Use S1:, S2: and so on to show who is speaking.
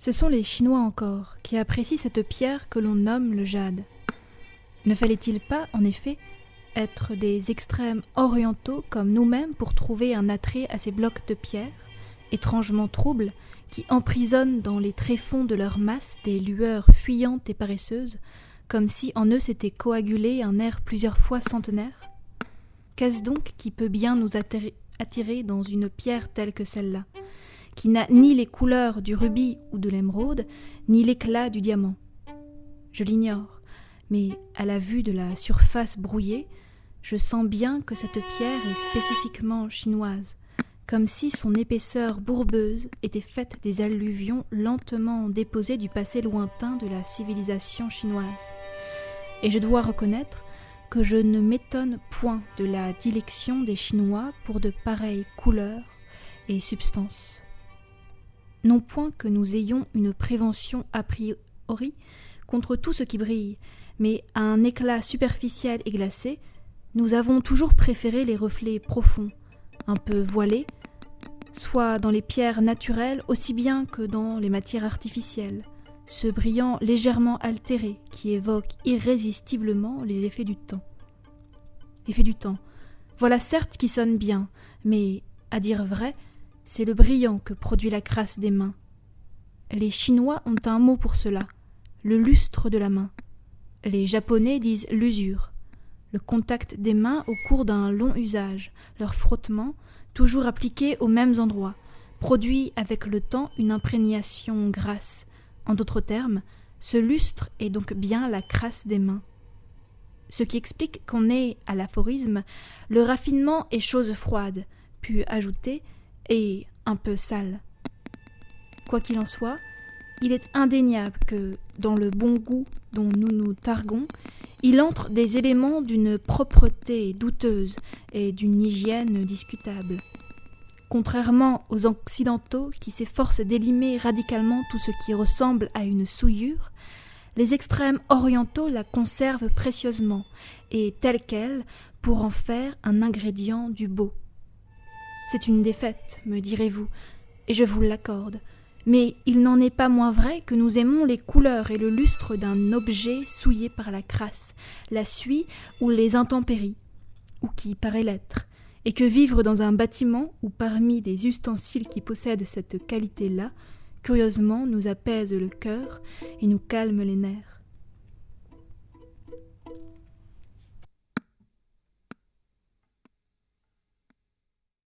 S1: Ce sont les Chinois encore qui apprécient cette pierre que l'on nomme le jade. Ne fallait-il pas, en effet, être des extrêmes orientaux comme nous-mêmes pour trouver un attrait à ces blocs de pierre, étrangement troubles, qui emprisonnent dans les tréfonds de leur masse des lueurs fuyantes et paresseuses, comme si en eux s'était coagulé un air plusieurs fois centenaire? Qu'est-ce donc qui peut bien nous attirer dans une pierre telle que celle-là, qui n'a ni les couleurs du rubis ou de l'émeraude, ni l'éclat du diamant? Je l'ignore, mais à la vue de la surface brouillée, je sens bien que cette pierre est spécifiquement chinoise, comme si son épaisseur bourbeuse était faite des alluvions lentement déposées du passé lointain de la civilisation chinoise. Et je dois reconnaître que je ne m'étonne point de la dilection des Chinois pour de pareilles couleurs et substances. Non point que nous ayons une prévention a priori contre tout ce qui brille, mais à un éclat superficiel et glacé, nous avons toujours préféré les reflets profonds, un peu voilés, soit dans les pierres naturelles aussi bien que dans les matières artificielles, ce brillant légèrement altéré qui évoque irrésistiblement les effets du temps. Effets du temps, voilà certes qui sonne bien, mais, à dire vrai, c'est le brillant que produit la crasse des mains. Les Chinois ont un mot pour cela, le lustre de la main. Les Japonais disent l'usure, le contact des mains au cours d'un long usage, leur frottement, toujours appliqué aux mêmes endroits, produit avec le temps une imprégnation grasse. En d'autres termes, ce lustre est donc bien la crasse des mains. Ce qui explique qu'on ait, à l'aphorisme, le raffinement est chose froide, puis ajouter, et un peu sale. Quoi qu'il en soit, il est indéniable que, dans le bon goût dont nous nous targuons, il entre des éléments d'une propreté douteuse et d'une hygiène discutable. Contrairement aux Occidentaux qui s'efforcent d'élimer radicalement tout ce qui ressemble à une souillure, les extrêmes orientaux la conservent précieusement et telle qu'elle pour en faire un ingrédient du beau. C'est une défaite, me direz-vous, et je vous l'accorde, mais il n'en est pas moins vrai que nous aimons les couleurs et le lustre d'un objet souillé par la crasse, la suie ou les intempéries, ou qui paraît l'être, et que vivre dans un bâtiment ou parmi des ustensiles qui possèdent cette qualité-là, curieusement nous apaise le cœur et nous calme les nerfs.